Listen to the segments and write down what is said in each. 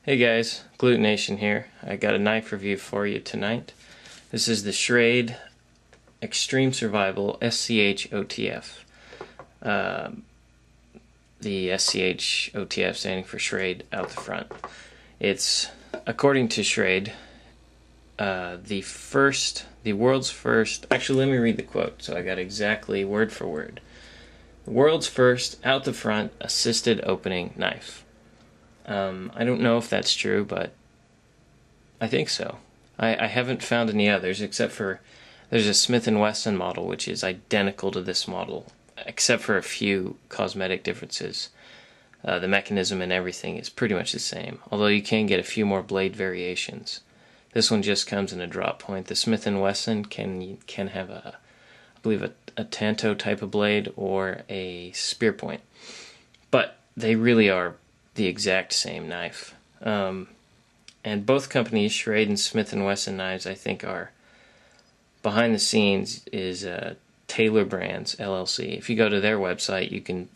Hey guys, Glute Nation here. I got a knife review for you tonight. This is the Schrade Extreme Survival SCHOTF. The SCHOTF standing for Schrade out the front. It's, according to Schrade, the world's first, actually let me read the quote so I got exactly word for word. The world's first out the front assisted opening knife. I don't know if that's true, but I think so. I haven't found any others except for there's a Smith & Wesson model which is identical to this model except for a few cosmetic differences. The mechanism and everything is pretty much the same, although you can get a few more blade variations. This one just comes in a drop point. The Smith & Wesson can have I believe a tanto type of blade or a spear point, but they really are the exact same knife. And both companies, Schrade and Smith & Wesson knives, I think are behind the scenes is Taylor Brands LLC. If you go to their website, you can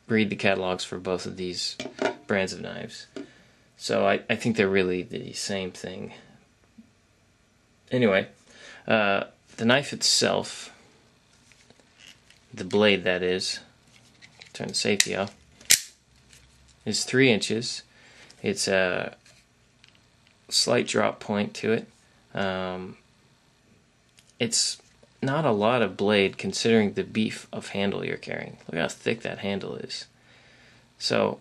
read the catalogs for both of these brands of knives. So I think they're really the same thing. Anyway, the knife itself, the blade that is, turn the safety off, is 3 inches. It's a slight drop point to it. It's not a lot of blade considering the beef of handle you're carrying. Look how thick that handle is. So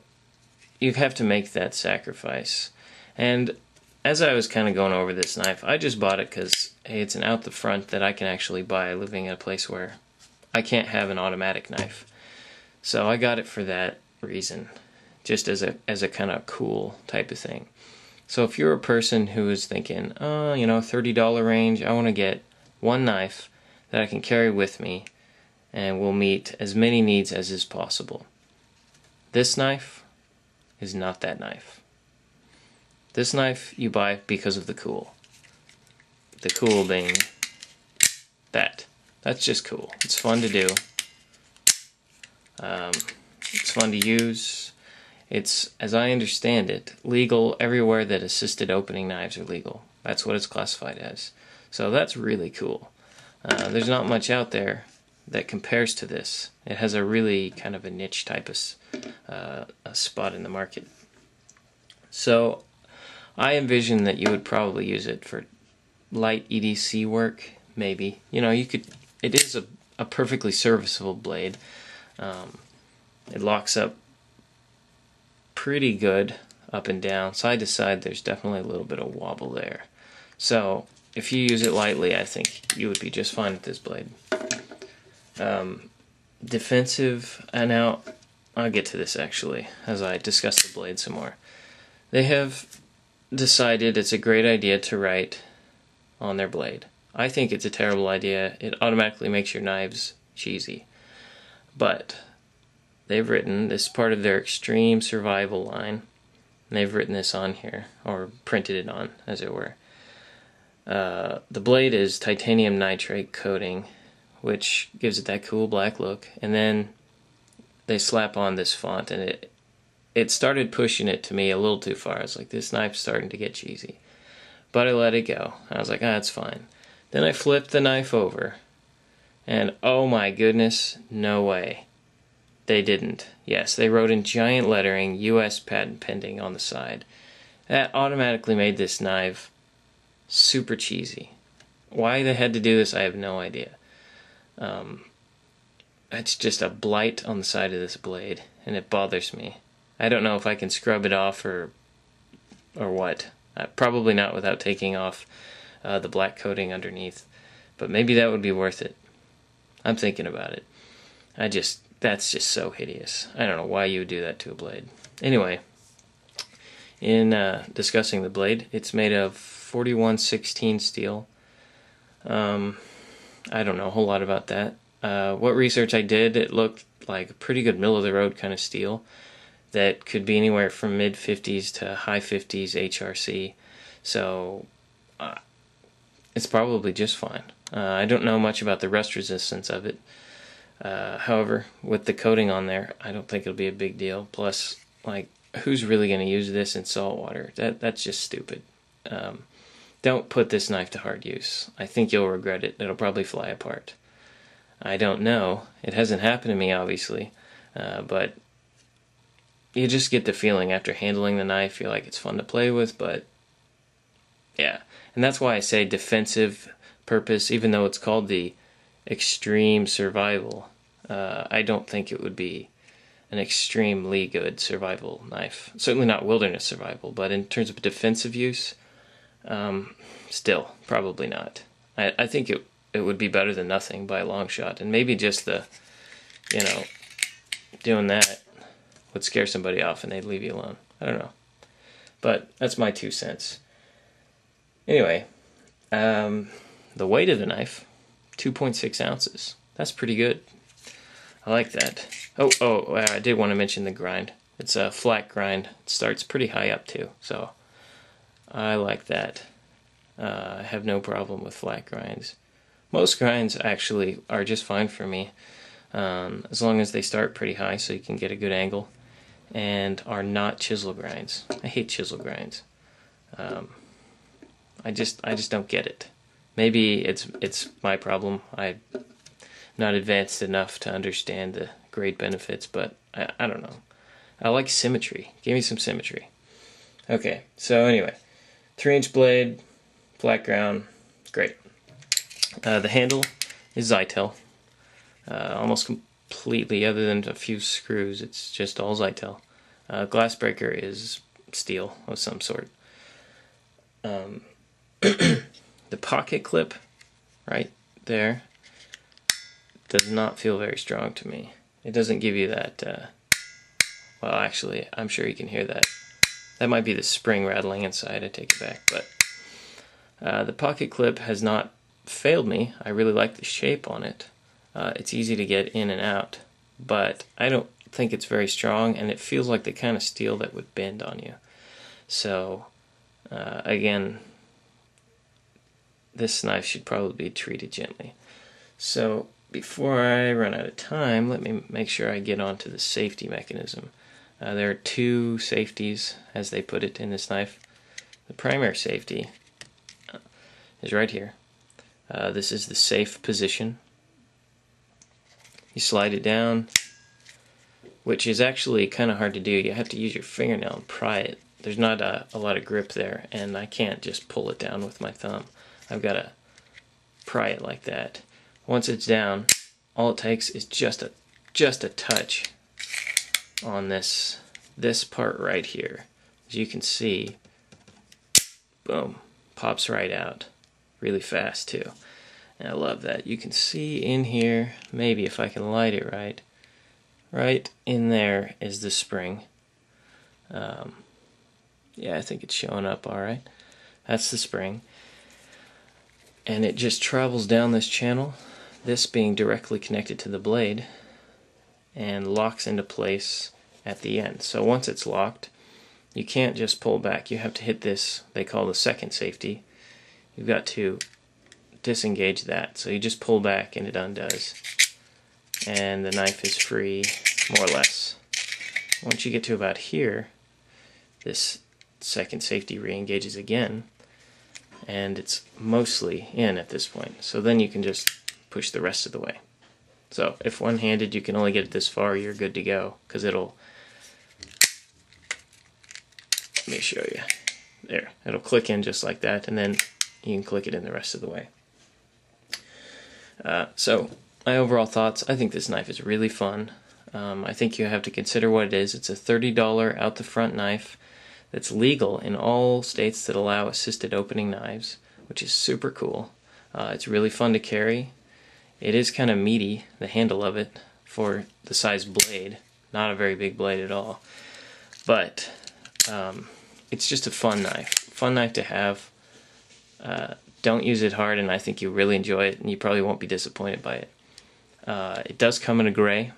you have to make that sacrifice. And as I was kind of going over this knife, I just bought it because, hey, it's an out the front that I can actually buy living in a place where I can't have an automatic knife. So I got it for that reason, just as a kind of cool type of thing. So if you're a person who is thinking, $30 range, I want to get one knife that I can carry with me and will meet as many needs as is possible. This knife is not that knife. This knife you buy because of the cool. The cool being that. That's just cool. It's fun to do. It's fun to use. It's, as I understand it, legal everywhere that assisted opening knives are legal. That's what it's classified as. So that's really cool. There's not much out there that compares to this. It has a really kind of a niche type of a spot in the market. So I envision that you would probably use it for light EDC work, maybe. It is a perfectly serviceable blade. It locks up pretty good up and down. Side to side there's definitely a little bit of wobble there. So if you use it lightly, I think you would be just fine with this blade. Defensive, and now I'll get to this actually as I discuss the blade some more. They have decided it's a great idea to write on their blade. I think it's a terrible idea. It automatically makes your knives cheesy. But they've written this part of their extreme survival line. And they've written this on here, or printed it on, as it were. The blade is titanium nitrate coating, which gives it that cool black look. And then they slap on this font, and it started pushing it to me a little too far. I was like, this knife's starting to get cheesy. But I let it go. I was like, it's fine. Then I flipped the knife over, and oh my goodness, no way. They didn't. Yes, they wrote in giant lettering, U.S. patent pending on the side. That automatically made this knife super cheesy. Why they had to do this, I have no idea. It's just a blight on the side of this blade, and it bothers me. I don't know if I can scrub it off or what. Probably not without taking off the black coating underneath. But maybe that would be worth it. I'm thinking about it. That's just so hideous. I don't know why you would do that to a blade. Anyway, in discussing the blade, it's made of 4116 steel. I don't know a whole lot about that. What research I did, it looked like a pretty good middle-of-the-road kind of steel that could be anywhere from mid-50s to high 50s HRC. So it's probably just fine. I don't know much about the rust resistance of it. However, with the coating on there, I don't think it'll be a big deal. Plus, like, who's really going to use this in salt water? That's just stupid. Don't put this knife to hard use. I think you'll regret it. It'll probably fly apart. I don't know. It hasn't happened to me, obviously, but you just get the feeling after handling the knife, you're like, it's fun to play with, but yeah. And that's why I say defensive purpose, even though it's called the extreme survival. I don't think it would be an extremely good survival knife. Certainly not wilderness survival, but in terms of defensive use, still, probably not. I think it would be better than nothing by a long shot, and maybe just the, doing that would scare somebody off and they'd leave you alone. I don't know. But that's my 2 cents. Anyway, the weight of the knife, 2.6 ounces. That's pretty good. I like that. Oh, I did want to mention the grind. It's a flat grind. It starts pretty high up too, so I like that. I have no problem with flat grinds. Most grinds actually are just fine for me, as long as they start pretty high so you can get a good angle, and are not chisel grinds. I hate chisel grinds. I just don't get it. Maybe it's my problem. I'm not advanced enough to understand the great benefits, but I don't know. I like symmetry. Give me some symmetry. Okay, so anyway, 3-inch blade, flat ground, great. The handle is Zytel, almost completely, other than a few screws, it's just all Zytel. Glass breaker is steel of some sort. The pocket clip right there does not feel very strong to me. It doesn't give you that, well, actually, I'm sure you can hear that. That might be the spring rattling inside, I take it back, but the pocket clip has not failed me. I really like the shape on it. It's easy to get in and out, but I don't think it's very strong, and it feels like the kind of steel that would bend on you. So, again, this knife should probably be treated gently. So, before I run out of time, let me make sure I get onto the safety mechanism. There are 2 safeties, as they put it, in this knife. The primary safety is right here. This is the safe position. You slide it down, which is actually kind of hard to do. You have to use your fingernail and pry it. There's not a lot of grip there, and I can't just pull it down with my thumb. I've got to pry it like that. Once it's down, all it takes is just a touch on this part right here. As you can see, boom, pops right out really fast too. And I love that. You can see in here, maybe if I can light it right in there is the spring. Yeah, I think it's showing up all right. That's the spring. And it just travels down this channel, this being directly connected to the blade, and locks into place at the end. So once it's locked, you can't just pull back. You have to hit this, they call the second safety. You've got to disengage that. So you just pull back and it undoes. And the knife is free, more or less. Once you get to about here, this second safety re-engages again, and it's mostly in at this point. So then you can just push the rest of the way. So if one-handed you can only get it this far, you're good to go, because it'll, let me show you. There, it'll click in just like that, and then you can click it in the rest of the way. So my overall thoughts, I think this knife is really fun. I think you have to consider what it is. It's a $30 out the front knife that's legal in all states that allow assisted opening knives, which is super cool. It's really fun to carry. It is kind of meaty, the handle of it, for the size blade. Not a very big blade at all. But it's just a fun knife. Fun knife to have. Don't use it hard, and I think you'll really enjoy it, and you probably won't be disappointed by it. It does come in a gray,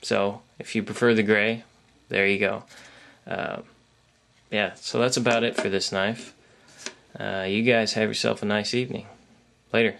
so if you prefer the gray, there you go. Yeah, so that's about it for this knife. You guys have yourself a nice evening. Later.